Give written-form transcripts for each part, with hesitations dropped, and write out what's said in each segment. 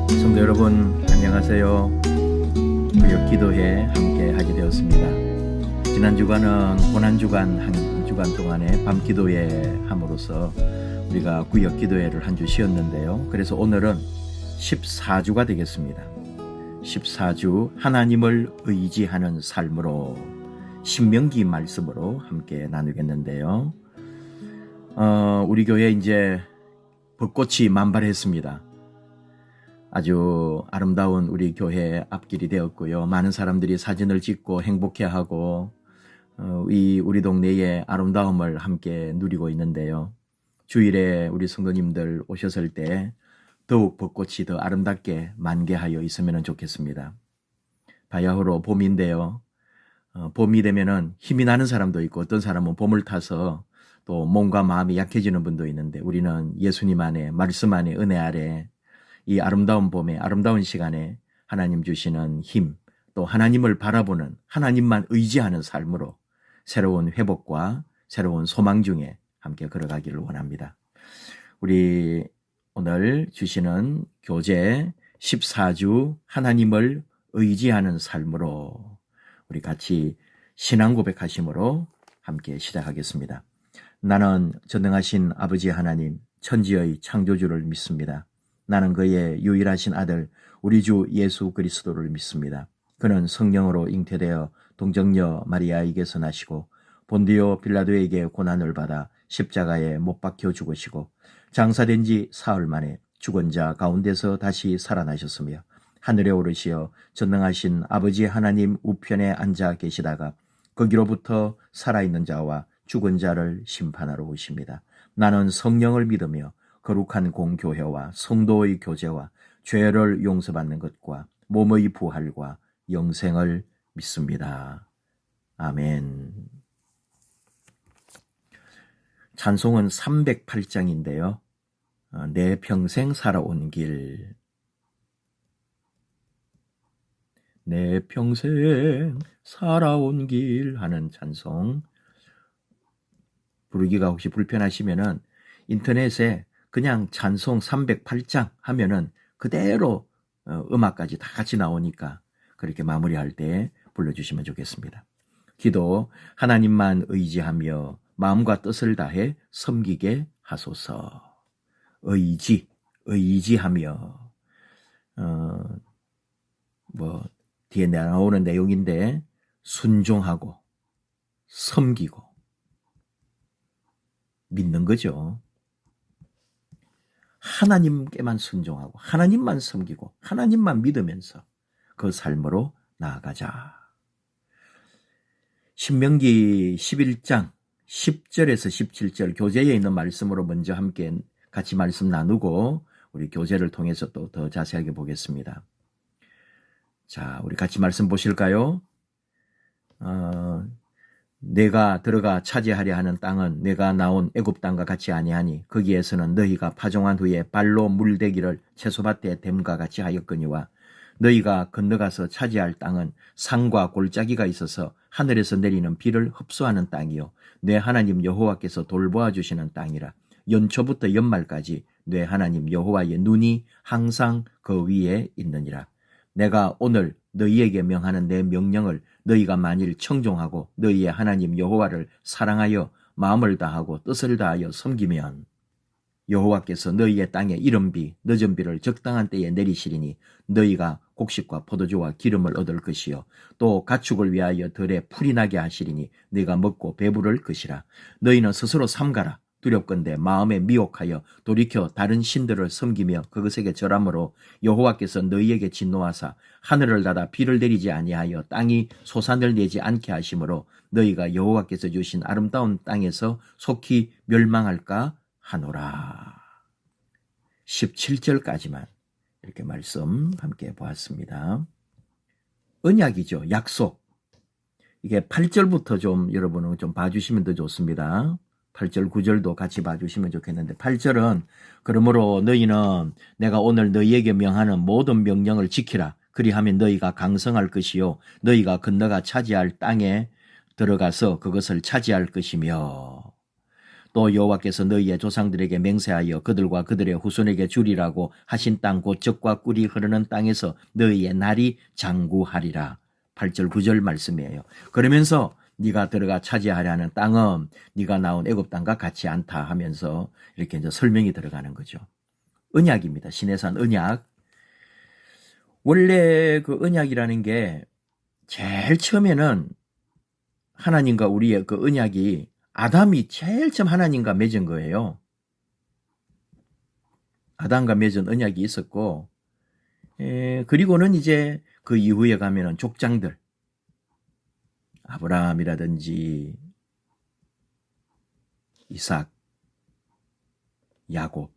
성도 여러분, 안녕하세요. 구역 기도회 함께 하게 되었습니다. 지난 주간은 고난주간 한 주간 동안에 밤 기도회 함으로써 우리가 구역 기도회를 한 주 쉬었는데요. 그래서 오늘은 14주가 되겠습니다. 14주 하나님을 의지하는 삶으로 신명기 말씀으로 함께 나누겠는데요. 우리 교회 이제 벚꽃이 만발했습니다. 아주 아름다운 우리 교회 앞길이 되었고요. 많은 사람들이 사진을 찍고 행복해하고 우리 동네의 아름다움을 함께 누리고 있는데요. 주일에 우리 성도님들 오셨을 때 더욱 벚꽃이 더 아름답게 만개하여 있으면 좋겠습니다. 바야흐로 봄인데요. 봄이 되면은 힘이 나는 사람도 있고 어떤 사람은 봄을 타서 또 몸과 마음이 약해지는 분도 있는데 우리는 예수님 안에 말씀 안에 은혜 아래 이 아름다운 봄에 아름다운 시간에 하나님 주시는 힘, 또 하나님을 바라보는 하나님만 의지하는 삶으로 새로운 회복과 새로운 소망 중에 함께 걸어가기를 원합니다. 우리 오늘 주시는 교재 14주 하나님을 의지하는 삶으로 우리 같이 신앙 고백하심으로 함께 시작하겠습니다. 나는 전능하신 아버지 하나님 천지의 창조주를 믿습니다. 나는 그의 유일하신 아들 우리 주 예수 그리스도를 믿습니다. 그는 성령으로 잉태되어 동정녀 마리아에게서 나시고 본디오 빌라도에게 고난을 받아 십자가에 못 박혀 죽으시고 장사된 지 사흘 만에 죽은 자 가운데서 다시 살아나셨으며 하늘에 오르시어 전능하신 아버지 하나님 우편에 앉아 계시다가 거기로부터 살아있는 자와 죽은 자를 심판하러 오십니다. 나는 성령을 믿으며 거룩한 공교회와 성도의 교제와 죄를 용서받는 것과 몸의 부활과 영생을 믿습니다. 아멘. 찬송은 308장인데요. 내 평생 살아온 길. 내 평생 살아온 길 하는 찬송. 부르기가 혹시 불편하시면은 인터넷에 그냥 찬송 308장 하면은 그대로 음악까지 다 같이 나오니까 그렇게 마무리할 때 불러주시면 좋겠습니다. 기도 하나님만 의지하며 마음과 뜻을 다해 섬기게 하소서. 의지하며 뒤에 나오는 내용인데 순종하고 섬기고 믿는 거죠. 하나님께만 순종하고 하나님만 섬기고 하나님만 믿으면서 그 삶으로 나아가자. 신명기 11장 10절에서 17절 교재에 있는 말씀으로 먼저 함께 같이 말씀 나누고 우리 교재를 통해서 또 더 자세하게 보겠습니다. 자, 우리 같이 말씀 보실까요? 내가 들어가 차지하려 하는 땅은 내가 나온 애굽 땅과 같이 아니하니 거기에서는 너희가 파종한 후에 발로 물대기를 채소밭에 댐과 같이 하였거니와 너희가 건너가서 차지할 땅은 산과 골짜기가 있어서 하늘에서 내리는 비를 흡수하는 땅이요 내 하나님 여호와께서 돌보아 주시는 땅이라. 연초부터 연말까지 내 하나님 여호와의 눈이 항상 그 위에 있느니라. 내가 오늘 너희에게 명하는 내 명령을 너희가 만일 청종하고 너희의 하나님 여호와를 사랑하여 마음을 다하고 뜻을 다하여 섬기면 여호와께서 너희의 땅에 이른 비, 늦은 비를 적당한 때에 내리시리니 너희가 곡식과 포도주와 기름을 얻을 것이요 또 가축을 위하여 들에 풀이 나게 하시리니 너희가 먹고 배부를 것이라. 너희는 스스로 삼가라. 두렵건대 마음에 미혹하여 돌이켜 다른 신들을 섬기며 그것에게 절함으로 여호와께서 너희에게 진노하사 하늘을 닫아 비를 내리지 아니하여 땅이 소산을 내지 않게 하심으로 너희가 여호와께서 주신 아름다운 땅에서 속히 멸망할까 하노라. 17절까지만 이렇게 말씀 함께 보았습니다. 언약이죠. 약속. 이게 8절부터 좀 여러분은 좀 봐주시면 더 좋습니다. 8절 9절도 같이 봐주시면 좋겠는데 8절은 그러므로 너희는 내가 오늘 너희에게 명하는 모든 명령을 지키라. 그리하면 너희가 강성할 것이요 너희가 건너가 차지할 땅에 들어가서 그것을 차지할 것이며 또 여호와께서 너희의 조상들에게 맹세하여 그들과 그들의 후손에게 주리라고 하신 땅 곧 젖과 꿀이 흐르는 땅에서 너희의 날이 장구하리라. 8절 9절 말씀이에요. 그러면서 네가 들어가 차지하려 하는 땅은 네가 나온 애굽 땅과 같지 않다 하면서 이렇게 이제 설명이 들어가는 거죠. 언약입니다. 시내산 언약. 원래 그 언약이라는 게 제일 처음에는 하나님과 우리의 그 언약이 아담이 제일 처음 하나님과 맺은 거예요. 아담과 맺은 언약이 있었고, 그리고는 이제 그 이후에 가면은 족장들, 아브라함이라든지 이삭, 야곱,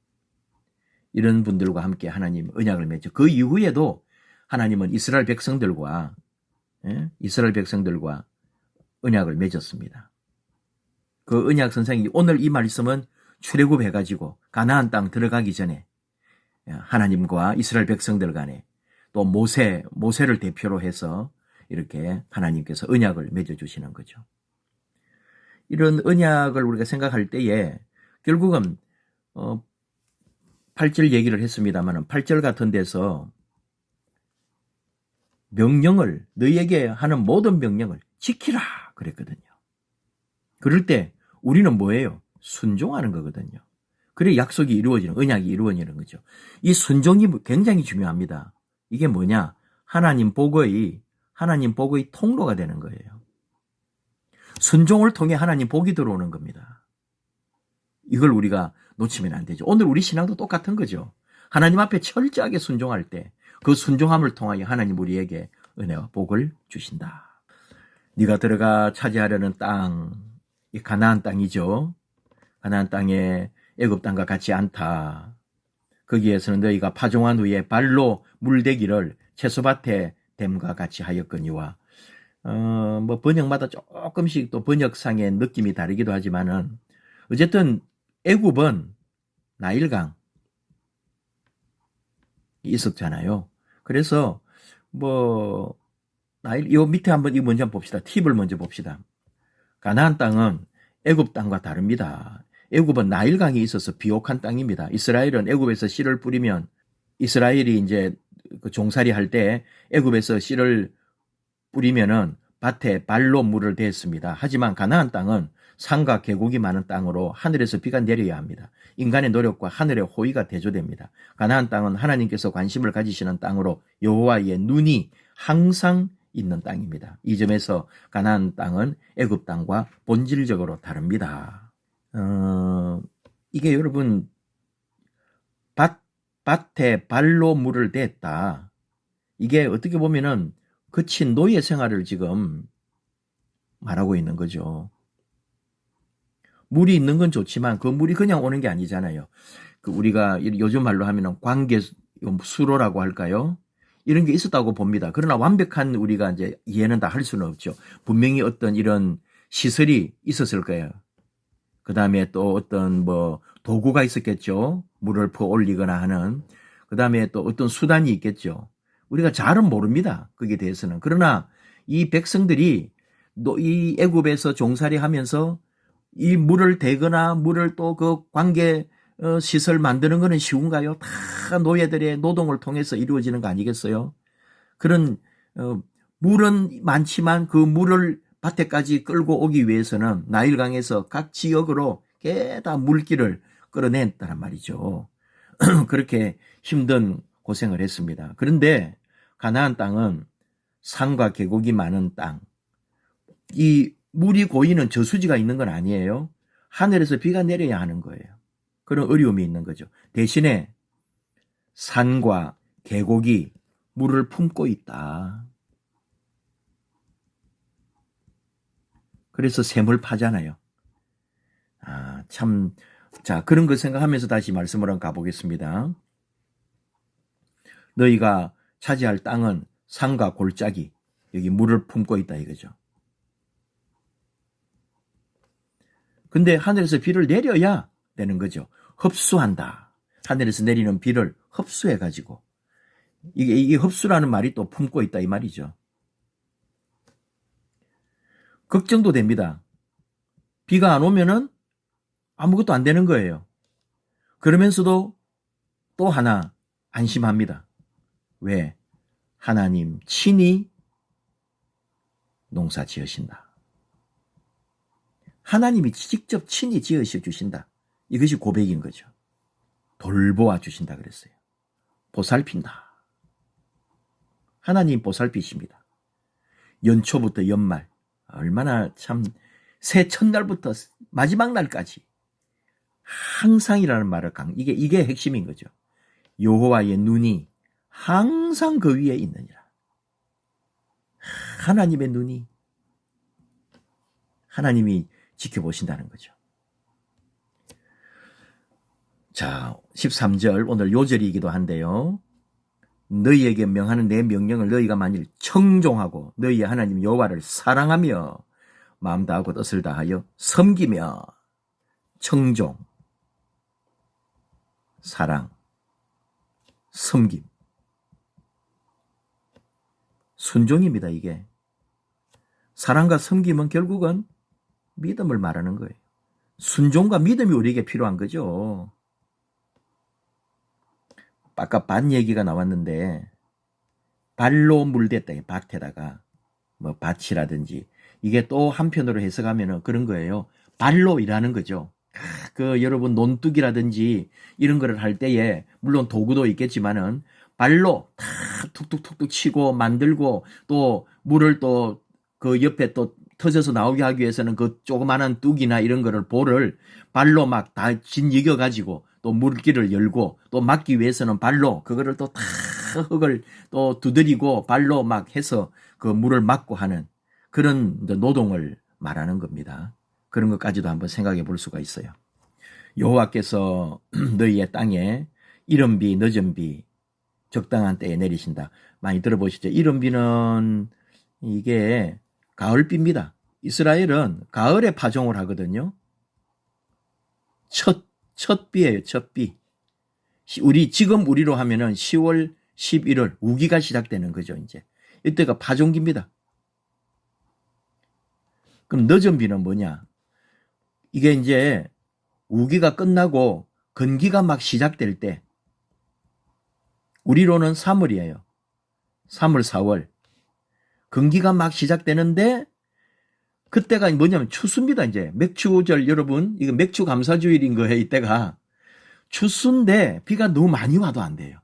이런 분들과 함께 하나님 언약을 맺죠. 그 이후에도 하나님은 이스라엘 백성들과 언약을 맺었습니다. 그 언약 선생이 오늘 이 말씀은 출애굽 해가지고 가나안 땅 들어가기 전에 하나님과 이스라엘 백성들 간에 또 모세를 대표로 해서 이렇게 하나님께서 언약을 맺어주시는 거죠. 이런 언약을 우리가 생각할 때에 결국은 8절 얘기를 했습니다만 8절 같은 데서 명령을 너희에게 하는 모든 명령을 지키라 그랬거든요. 그럴 때 우리는 뭐예요? 순종하는 거거든요. 그래 약속이 이루어지는, 언약이 이루어지는 거죠. 이 순종이 굉장히 중요합니다. 이게 뭐냐? 하나님 복의 통로가 되는 거예요. 순종을 통해 하나님 복이 들어오는 겁니다. 이걸 우리가 놓치면 안 되죠. 오늘 우리 신앙도 똑같은 거죠. 하나님 앞에 철저하게 순종할 때 그 순종함을 통하여 하나님 우리에게 은혜와 복을 주신다. 네가 들어가 차지하려는 땅, 이 가나안 땅이죠. 가나안 땅에 애굽 땅과 같지 않다. 거기에서는 너희가 파종한 후에 발로 물대기를 채소밭에 댐과 같이 하였거니와. 뭐 번역마다 조금씩 또 번역상의 느낌이 다르기도 하지만은 어쨌든 애굽은 나일강 있었잖아요. 그래서 요 밑에 한번 이 먼저 봅시다. 팁을 먼저 봅시다. 가나안 땅은 애굽 땅과 다릅니다. 애굽은 나일강이 있어서 비옥한 땅입니다. 이스라엘은 애굽에서 씨를 뿌리면 이스라엘이 이제 그 종살이 할 때 애굽에서 씨를 뿌리면은 밭에 발로 물을 대었습니다. 하지만 가나안 땅은 산과 계곡이 많은 땅으로 하늘에서 비가 내려야 합니다. 인간의 노력과 하늘의 호의가 대조됩니다. 가나안 땅은 하나님께서 관심을 가지시는 땅으로 여호와의 눈이 항상 있는 땅입니다. 이 점에서 가나안 땅은 애굽 땅과 본질적으로 다릅니다. 이게 여러분 밭에 발로 물을 댔다. 이게 어떻게 보면은 거친 노예 생활을 지금 말하고 있는 거죠. 물이 있는 건 좋지만 그 물이 그냥 오는 게 아니잖아요. 그 우리가 요즘 말로 하면은 관계 수로라고 할까요? 이런 게 있었다고 봅니다. 그러나 완벽한 우리가 이제 이해는 다 할 수는 없죠. 분명히 어떤 이런 시설이 있었을 거예요. 그 다음에 또 어떤 도구가 있었겠죠. 물을 퍼 올리거나 하는. 그 다음에 또 어떤 수단이 있겠죠. 우리가 잘은 모릅니다. 거기에 대해서는. 그러나 이 백성들이 이 애굽에서 종살이 하면서 이 물을 대거나 물을 또 그 관계 시설 만드는 거는 쉬운가요? 다 노예들의 노동을 통해서 이루어지는 거 아니겠어요? 그런 물은 많지만 그 물을 밭에까지 끌고 오기 위해서는 나일강에서 각 지역으로 다 물길을 끌어냈다란 말이죠. 그렇게 힘든 고생을 했습니다. 그런데 가나안 땅은 산과 계곡이 많은 땅, 이 물이 고이는 저수지가 있는 건 아니에요. 하늘에서 비가 내려야 하는 거예요. 그런 어려움이 있는 거죠. 대신에 산과 계곡이 물을 품고 있다. 그래서 샘을 파잖아요. 자, 그런 거 생각하면서 다시 말씀을 한번 가보겠습니다. 너희가 차지할 땅은 산과 골짜기, 여기 물을 품고 있다 이거죠. 근데 하늘에서 비를 내려야 되는 거죠. 흡수한다. 하늘에서 내리는 비를 흡수해가지고. 이게 흡수라는 말이 또 품고 있다 이 말이죠. 걱정도 됩니다. 비가 안 오면은 아무것도 안 되는 거예요. 그러면서도 또 하나 안심합니다. 왜? 하나님 친히 농사 지으신다. 하나님이 직접 친히 지으셔 주신다. 이것이 고백인 거죠. 돌보아 주신다 그랬어요. 보살핀다. 하나님 보살피십니다. 연초부터 연말, 얼마나 참 새 첫날부터 마지막 날까지 항상이라는 말을 이게 핵심인 거죠. 여호와의 눈이 항상 그 위에 있느니라. 하나님의 눈이, 하나님이 지켜보신다는 거죠. 자, 13절 오늘 요절이기도 한데요. 너희에게 명하는 내 명령을 너희가 만일 청종하고 너희의 하나님 여호와를 사랑하며 마음 다하고 뜻을 다하여 섬기며, 청종, 사랑, 섬김, 순종입니다. 이게 사랑과 섬김은 결국은 믿음을 말하는 거예요. 순종과 믿음이 우리에게 필요한 거죠. 아까 밭 얘기가 나왔는데 발로 물댔다, 밭에다가 뭐 밭이라든지, 이게 또 한편으로 해석하면 그런 거예요. 발로 일하는 거죠. 여러분 논둑이라든지 이런 거를 할 때에 물론 도구도 있겠지만은 발로 다 툭툭툭툭 치고 만들고, 또 물을 또 그 옆에 또 터져서 나오게 하기 위해서는 그 조그마한 뚝이나 이런 거를 볼을 발로 막 다 짓이겨 가지고 또 물길을 열고, 또 막기 위해서는 발로 그거를 또 다 흙을 또 두드리고 발로 막 해서 그 물을 막고 하는 그런 노동을 말하는 겁니다. 그런 것까지도 한번 생각해 볼 수가 있어요. 여호와께서 너희의 땅에 이른 비 늦은 비 적당한 때에 내리신다. 많이 들어보시죠? 이른 비는 이게 가을비입니다. 이스라엘은 가을에 파종을 하거든요. 첫 비예요. 첫 비. 지금 우리로 하면은 10월 11월 우기가 시작되는 거죠. 이제 이때가 파종기입니다. 그럼 늦은 비는 뭐냐? 이게 이제 우기가 끝나고 건기가 막 시작될 때, 우리로는 3월이에요. 3월, 4월. 건기가 막 시작되는데 그때가 뭐냐면 추수입니다. 이제 맥추절, 여러분 이거 맥추 감사주일인 거예요. 이때가 추수인데 비가 너무 많이 와도 안 돼요.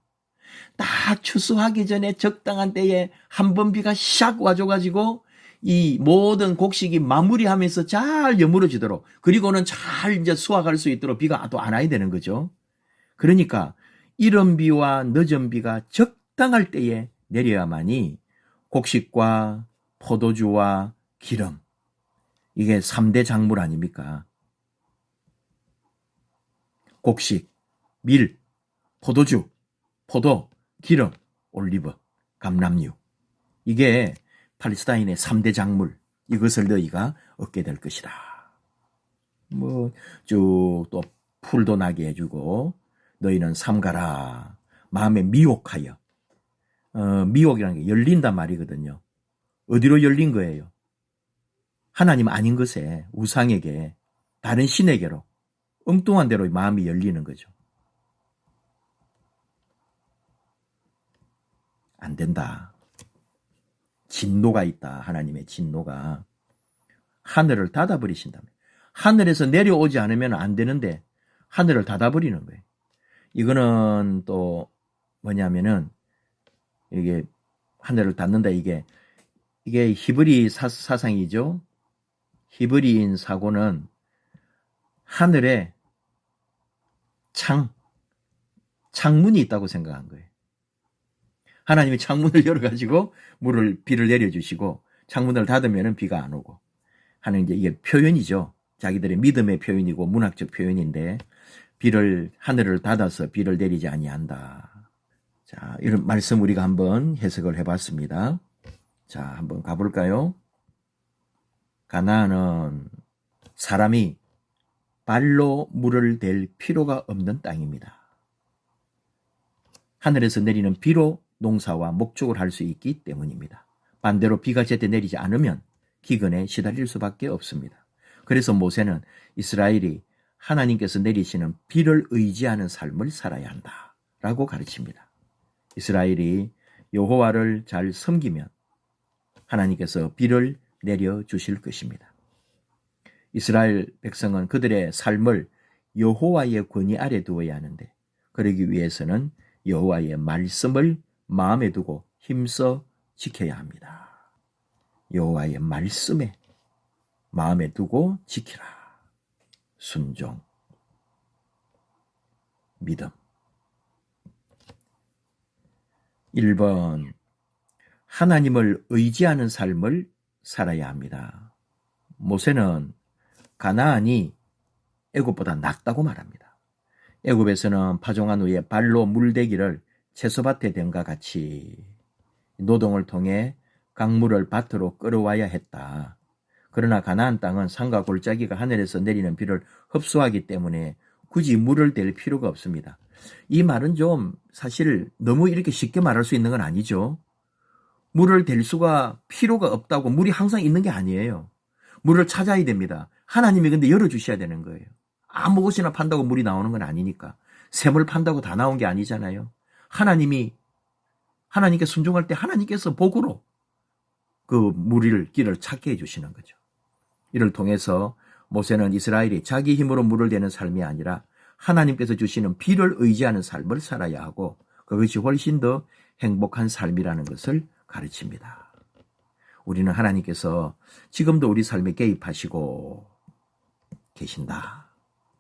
딱 추수하기 전에 적당한 때에 한 번 비가 샥 와줘가지고 이 모든 곡식이 마무리하면서 잘 여물어지도록, 그리고는 잘 이제 수확할 수 있도록 비가 또 안 와야 되는 거죠. 그러니까 이른 비와 늦은 비가 적당할 때에 내려야만이 곡식과 포도주와 기름, 이게 3대 작물 아닙니까? 곡식, 밀, 포도주, 포도, 기름, 올리브, 감람류, 이게 팔레스타인의 3대 작물, 이것을 너희가 얻게 될 것이라. 뭐 쭉 또 풀도 나게 해주고, 너희는 삼가라 마음에 미혹하여. 미혹이라는 게 열린단 말이거든요. 어디로 열린 거예요? 하나님 아닌 것에, 우상에게, 다른 신에게로, 엉뚱한 대로 마음이 열리는 거죠. 안 된다. 진노가 있다. 하나님의 진노가. 하늘을 닫아버리신다며. 하늘에서 내려오지 않으면 안 되는데 하늘을 닫아버리는 거예요. 이거는 또 뭐냐면은, 이게 하늘을 닫는다, 이게 히브리 사상이죠. 히브리인 사고는 하늘에 창문이 있다고 생각한 거예요. 하나님이 창문을 열어가지고 비를 내려주시고, 창문을 닫으면 비가 안 오고 하는, 이제 이게 표현이죠. 자기들의 믿음의 표현이고 문학적 표현인데, 하늘을 닫아서 비를 내리지 아니한다. 자, 이런 말씀 우리가 한번 해석을 해봤습니다. 자, 한번 가볼까요? 가나안은 사람이 발로 물을 댈 필요가 없는 땅입니다. 하늘에서 내리는 비로 농사와 목축을 할 수 있기 때문입니다. 반대로 비가 제때 내리지 않으면 기근에 시달릴 수밖에 없습니다. 그래서 모세는 이스라엘이 하나님께서 내리시는 비를 의지하는 삶을 살아야 한다라고 가르칩니다. 이스라엘이 여호와를 잘 섬기면 하나님께서 비를 내려주실 것입니다. 이스라엘 백성은 그들의 삶을 여호와의 권위 아래 두어야 하는데 그러기 위해서는 여호와의 말씀을 마음에 두고 힘써 지켜야 합니다. 여호와의 말씀에 마음에 두고 지키라. 순종, 믿음. 1번, 하나님을 의지하는 삶을 살아야 합니다. 모세는 가나안이 애굽보다 낫다고 말합니다. 애굽에서는 파종한 후에 발로 물대기를 채소밭에 댐과 같이 노동을 통해 강물을 밭으로 끌어와야 했다. 그러나 가나안 땅은 산과 골짜기가 하늘에서 내리는 비를 흡수하기 때문에 굳이 물을 댈 필요가 없습니다. 이 말은 좀 사실 너무 이렇게 쉽게 말할 수 있는 건 아니죠. 물을 댈 수가 필요가 없다고 물이 항상 있는 게 아니에요. 물을 찾아야 됩니다. 하나님이 근데 열어주셔야 되는 거예요. 아무 곳이나 판다고 물이 나오는 건 아니니까. 샘을 판다고 다 나온 게 아니잖아요. 하나님께 순종할 때 하나님께서 복으로 그 물을 길을 찾게 해주시는 거죠. 이를 통해서 모세는 이스라엘이 자기 힘으로 물을 대는 삶이 아니라 하나님께서 주시는 비를 의지하는 삶을 살아야 하고 그것이 훨씬 더 행복한 삶이라는 것을 가르칩니다. 우리는 하나님께서 지금도 우리 삶에 개입하시고 계신다.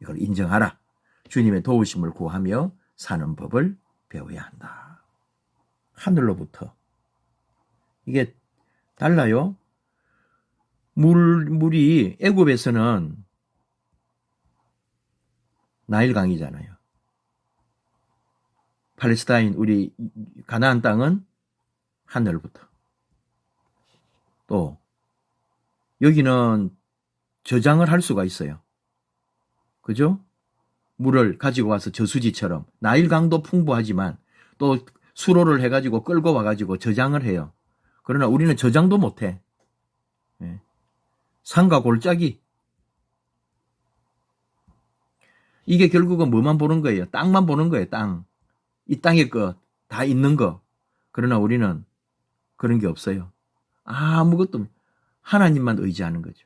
이걸 인정하라. 주님의 도우심을 구하며 사는 법을 배워야 한다. 하늘로부터. 이게 달라요. 물이 애굽에서는 나일강이잖아요. 팔레스타인 우리 가나안 땅은 하늘부터. 또 여기는 저장을 할 수가 있어요. 그죠? 물을 가지고 와서 저수지처럼 나일강도 풍부하지만 또 수로를 해가지고 끌고 와가지고 저장을 해요. 그러나 우리는 저장도 못해. 산과 골짜기. 이게 결국은 뭐만 보는 거예요? 땅만 보는 거예요. 땅. 이 땅의 것, 다 있는 거. 그러나 우리는 그런 게 없어요. 아무것도 하나님만 의지하는 거죠.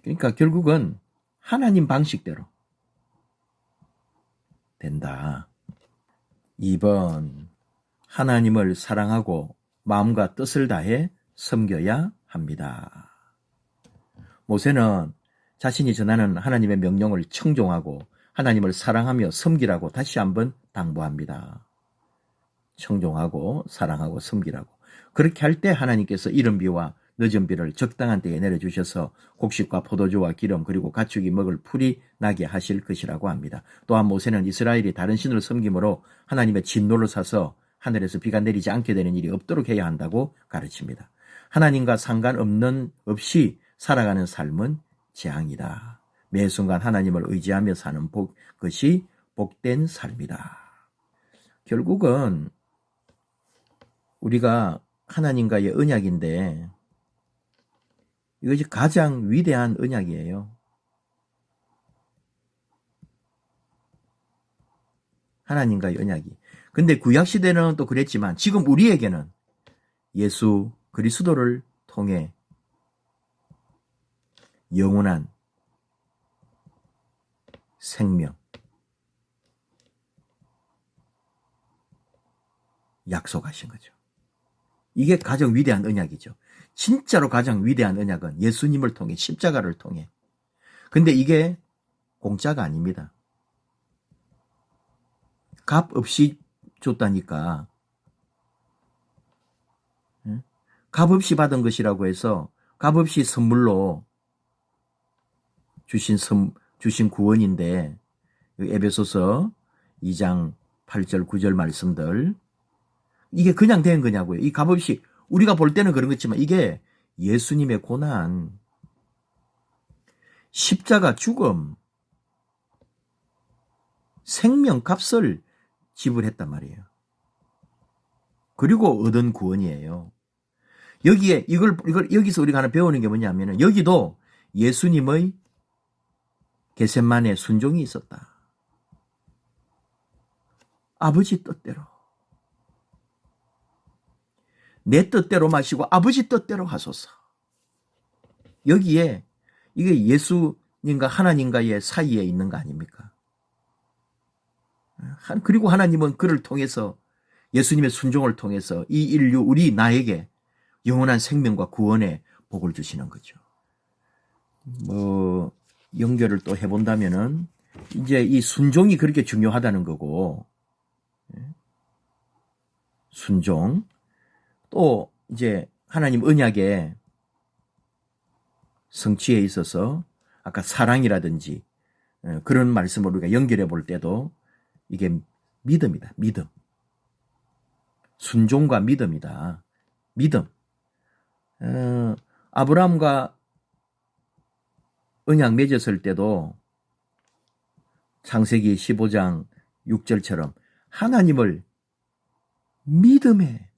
그러니까 결국은 하나님 방식대로 된다. 2번, 하나님을 사랑하고 마음과 뜻을 다해 섬겨야 합니다. 모세는 자신이 전하는 하나님의 명령을 청종하고 하나님을 사랑하며 섬기라고 다시 한번 당부합니다. 청종하고 사랑하고 섬기라고. 그렇게 할 때 하나님께서 이른 비와 늦은 비를 적당한 때에 내려주셔서 곡식과 포도주와 기름 그리고 가축이 먹을 풀이 나게 하실 것이라고 합니다. 또한 모세는 이스라엘이 다른 신을 섬김으로 하나님의 진노를 사서 하늘에서 비가 내리지 않게 되는 일이 없도록 해야 한다고 가르칩니다. 하나님과 상관없이 살아가는 삶은 재앙이다. 매 순간 하나님을 의지하며 사는 것이 복된 삶이다. 결국은 우리가 하나님과의 언약인데 이것이 가장 위대한 언약이에요. 하나님과의 언약이. 근데 구약시대는 또 그랬지만 지금 우리에게는 예수 그리스도를 통해 영원한 생명 약속하신 거죠. 이게 가장 위대한 언약이죠. 진짜로 가장 위대한 언약은 예수님을 통해 십자가를 통해. 근데 이게 공짜가 아닙니다. 값 없이 줬다니까. 값 없이 받은 것이라고 해서 값 없이 선물로 주신 구원인데 에베소서 2장 8절 9절 말씀들 이게 그냥 된 거냐고요. 이 값 없이 우리가 볼 때는 그런 거지만 이게 예수님의 고난, 십자가 죽음, 생명값을 지불했단 말이에요. 그리고 얻은 구원이에요. 여기에 이걸 여기서 우리가 하나 배우는 게 뭐냐면은 여기도 예수님의 겟세마네 순종이 있었다. 아버지 뜻대로. 내 뜻대로 마시고 아버지 뜻대로 하소서. 여기에 이게 예수님과 하나님과의 사이에 있는 거 아닙니까? 그리고 하나님은 그를 통해서 예수님의 순종을 통해서 이 인류 우리 나에게 영원한 생명과 구원의 복을 주시는 거죠. 뭐 연결을 또 해본다면은 이제 이 순종이 그렇게 중요하다는 거고, 순종 또 이제 하나님 언약의 성취에 있어서 아까 사랑이라든지 그런 말씀을 우리가 연결해 볼 때도 이게 믿음이다. 믿음. 순종과 믿음이다. 믿음. 아브라함과 언약 맺었을 때도 창세기 15장 6절처럼 하나님을 믿음의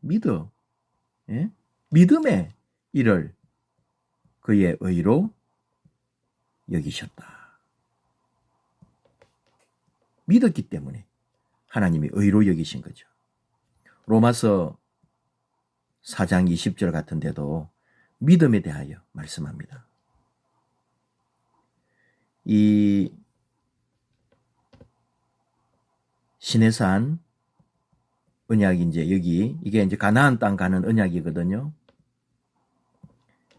일을 그의 의로 여기셨다. 믿었기 때문에 하나님이 의로 여기신 거죠. 로마서 4장 20절 같은 데도 믿음에 대하여 말씀합니다. 이 시내산 언약이 이제 여기 이게 이제 가나안 땅 가는 언약이거든요.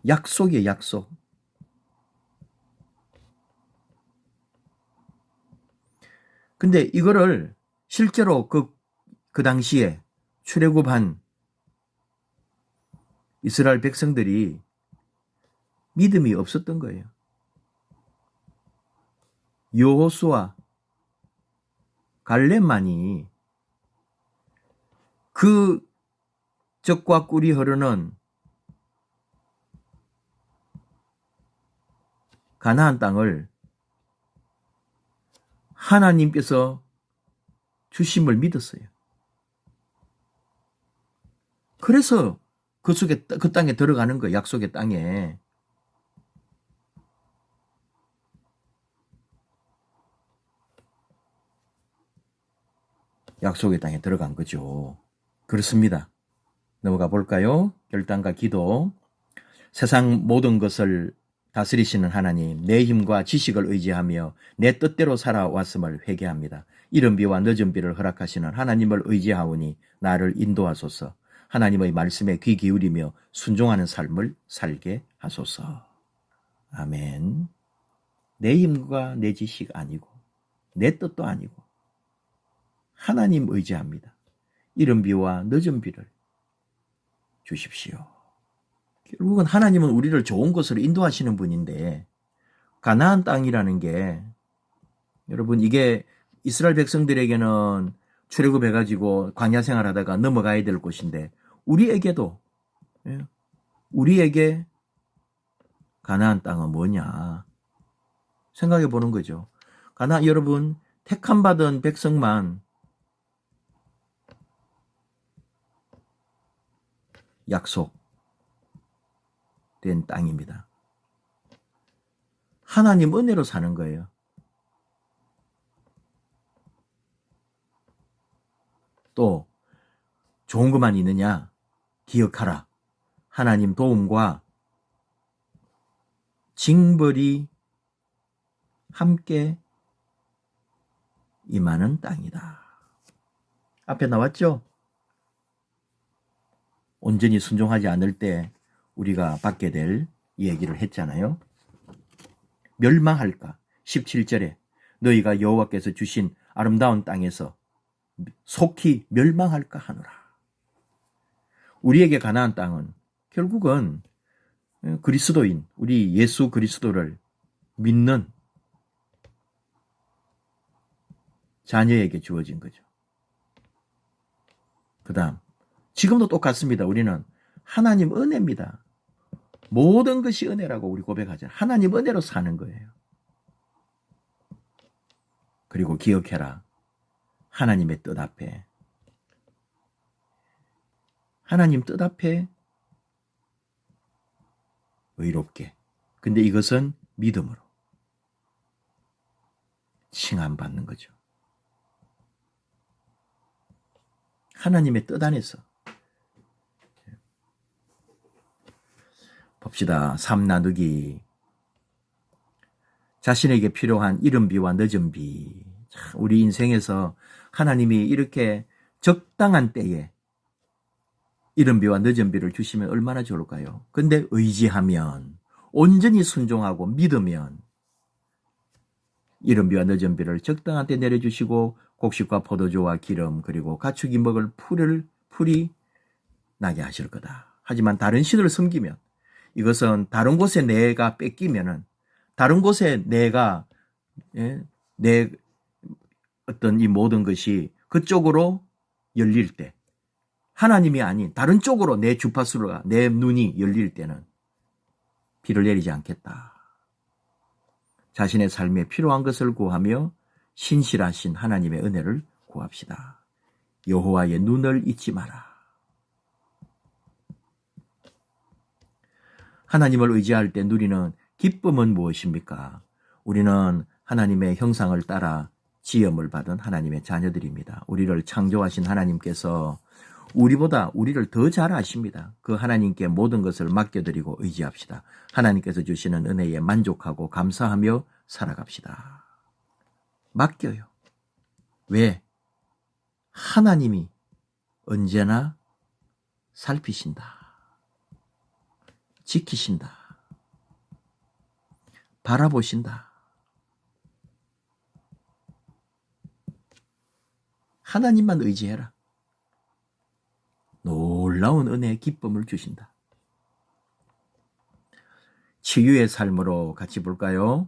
약속이에요, 약속. 근데 이거를 실제로 그 당시에 출애굽한 이스라엘 백성들이 믿음이 없었던 거예요. 여호수아, 갈렙만이 그 젖과 꿀이 흐르는 가나안 땅을 하나님께서 주심을 믿었어요. 그래서 그 땅에 들어가는 거예요. 약속의 땅에. 약속의 땅에 들어간 거죠. 그렇습니다. 넘어가 볼까요? 결단과 기도. 세상 모든 것을 다스리시는 하나님, 내 힘과 지식을 의지하며 내 뜻대로 살아왔음을 회개합니다. 이른 비와 늦은 비를 허락하시는 하나님을 의지하오니 나를 인도하소서. 하나님의 말씀에 귀 기울이며 순종하는 삶을 살게 하소서. 아멘. 내 힘과 내 지식 아니고 내 뜻도 아니고 하나님 의지합니다. 이른 비와 늦은 비를 주십시오. 결국은 하나님은 우리를 좋은 곳으로 인도하시는 분인데, 가나안 땅이라는 게 여러분 이게 이스라엘 백성들에게는 출애굽해가지고 광야 생활하다가 넘어가야 될 곳인데 우리에게도, 우리에게 가나안 땅은 뭐냐 생각해 보는 거죠. 여러분 택함 받은 백성만 약속된 땅입니다. 하나님 은혜로 사는 거예요. 또 좋은 것만 있느냐? 기억하라. 하나님 도움과 징벌이 함께 임하는 땅이다. 앞에 나왔죠? 온전히 순종하지 않을 때 우리가 받게 될 얘기를 했잖아요. 멸망할까? 17절에 너희가 여호와께서 주신 아름다운 땅에서 속히 멸망할까 하노라. 우리에게 가나안 땅은 결국은 그리스도인, 우리 예수 그리스도를 믿는 자녀에게 주어진 거죠. 그 다음 지금도 똑같습니다. 우리는 하나님 은혜입니다. 모든 것이 은혜라고 우리 고백하잖아요. 하나님 은혜로 사는 거예요. 그리고 기억해라. 하나님의 뜻 앞에, 하나님 뜻 앞에 의롭게. 근데 이것은 믿음으로 칭함받는 거죠. 하나님의 뜻 안에서. 봅시다. 삶 나누기. 자신에게 필요한 이른 비와 늦은 비. 우리 인생에서 하나님이 이렇게 적당한 때에 이른 비와 늦은 비를 주시면 얼마나 좋을까요? 근데 의지하면, 온전히 순종하고 믿으면 이른 비와 늦은 비를 적당한 때 내려주시고 곡식과 포도주와 기름 그리고 가축이 먹을 풀이 나게 하실 거다. 하지만 다른 신을 섬기면, 이것은 다른 곳에 내가 뺏기면은, 다른 곳에 내가 내 어떤 이 모든 것이 그쪽으로 열릴 때, 하나님이 아닌 다른 쪽으로 내 주파수가, 내 눈이 열릴 때는 비를 내리지 않겠다. 자신의 삶에 필요한 것을 구하며 신실하신 하나님의 은혜를 구합시다. 여호와의 눈을 잊지 마라. 하나님을 의지할 때 누리는 기쁨은 무엇입니까? 우리는 하나님의 형상을 따라 지음을 받은 하나님의 자녀들입니다. 우리를 창조하신 하나님께서 우리보다 우리를 더 잘 아십니다. 그 하나님께 모든 것을 맡겨드리고 의지합시다. 하나님께서 주시는 은혜에 만족하고 감사하며 살아갑시다. 맡겨요. 왜? 하나님이 언제나 살피신다. 지키신다. 바라보신다. 하나님만 의지해라. 놀라운 은혜의 기쁨을 주신다. 치유의 삶으로 같이 볼까요?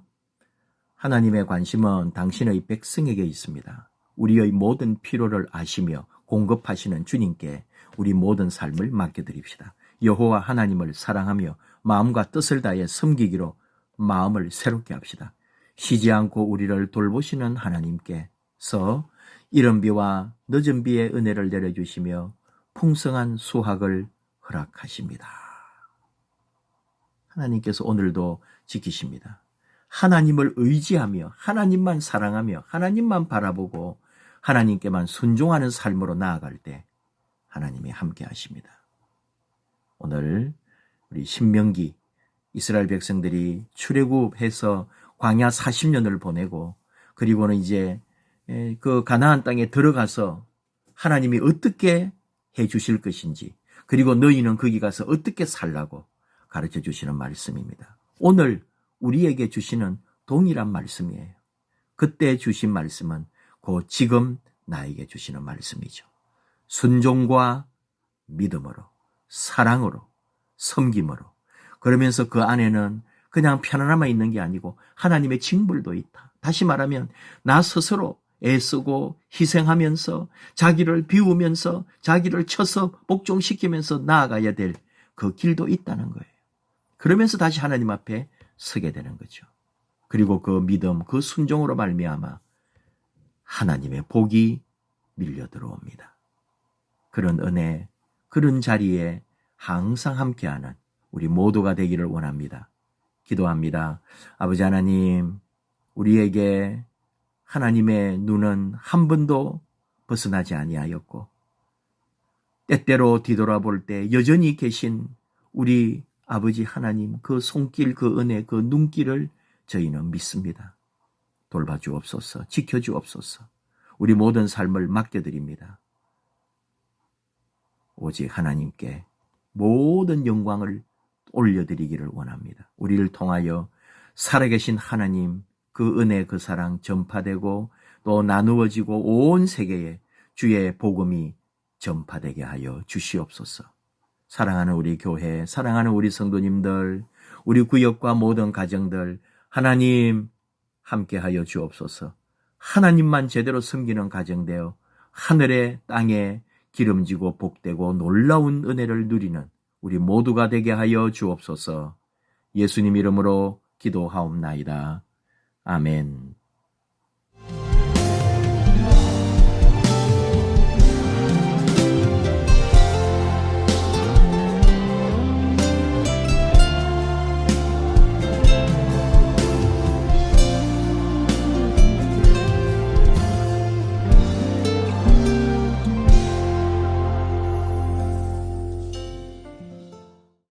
하나님의 관심은 당신의 백성에게 있습니다. 우리의 모든 필요를 아시며 공급하시는 주님께 우리 모든 삶을 맡겨드립시다. 여호와 하나님을 사랑하며 마음과 뜻을 다해 섬기기로 마음을 새롭게 합시다. 쉬지 않고 우리를 돌보시는 하나님께서 이른 비와 늦은 비의 은혜를 내려주시며 풍성한 수확을 허락하십니다. 하나님께서 오늘도 지키십니다. 하나님을 의지하며 하나님만 사랑하며 하나님만 바라보고 하나님께만 순종하는 삶으로 나아갈 때 하나님이 함께 하십니다. 오늘 우리 신명기 이스라엘 백성들이 출애굽해서 광야 40년을 보내고 그리고는 이제 그 가나안 땅에 들어가서 하나님이 어떻게 해 주실 것인지 그리고 너희는 거기 가서 어떻게 살라고 가르쳐 주시는 말씀입니다. 오늘 우리에게 주시는 동일한 말씀이에요. 그때 주신 말씀은 곧 지금 나에게 주시는 말씀이죠. 순종과 믿음으로 사랑으로 섬김으로 그러면서 그 안에는 그냥 편안함만 있는 게 아니고 하나님의 징벌도 있다. 다시 말하면 나 스스로 애쓰고 희생하면서 자기를 비우면서 자기를 쳐서 복종시키면서 나아가야 될 그 길도 있다는 거예요. 그러면서 다시 하나님 앞에 서게 되는 거죠. 그리고 그 믿음, 그 순종으로 말미암아 하나님의 복이 밀려 들어옵니다. 그런 은혜, 그런 자리에 항상 함께하는 우리 모두가 되기를 원합니다. 기도합니다. 아버지 하나님, 우리에게 하나님의 눈은 한 번도 벗어나지 아니하였고 때때로 뒤돌아볼 때 여전히 계신 우리 아버지 하나님 그 손길, 그 은혜, 그 눈길을 저희는 믿습니다. 돌봐주옵소서, 지켜주옵소서. 우리 모든 삶을 맡겨드립니다. 오직 하나님께 모든 영광을 올려드리기를 원합니다. 우리를 통하여 살아계신 하나님 그 은혜 그 사랑 전파되고 또 나누어지고 온 세계에 주의 복음이 전파되게 하여 주시옵소서. 사랑하는 우리 교회, 사랑하는 우리 성도님들, 우리 구역과 모든 가정들 하나님 함께하여 주옵소서. 하나님만 제대로 섬기는 가정 되어 하늘의 땅에 기름지고 복되고 놀라운 은혜를 누리는 우리 모두가 되게 하여 주옵소서. 예수님 이름으로 기도하옵나이다. 아멘.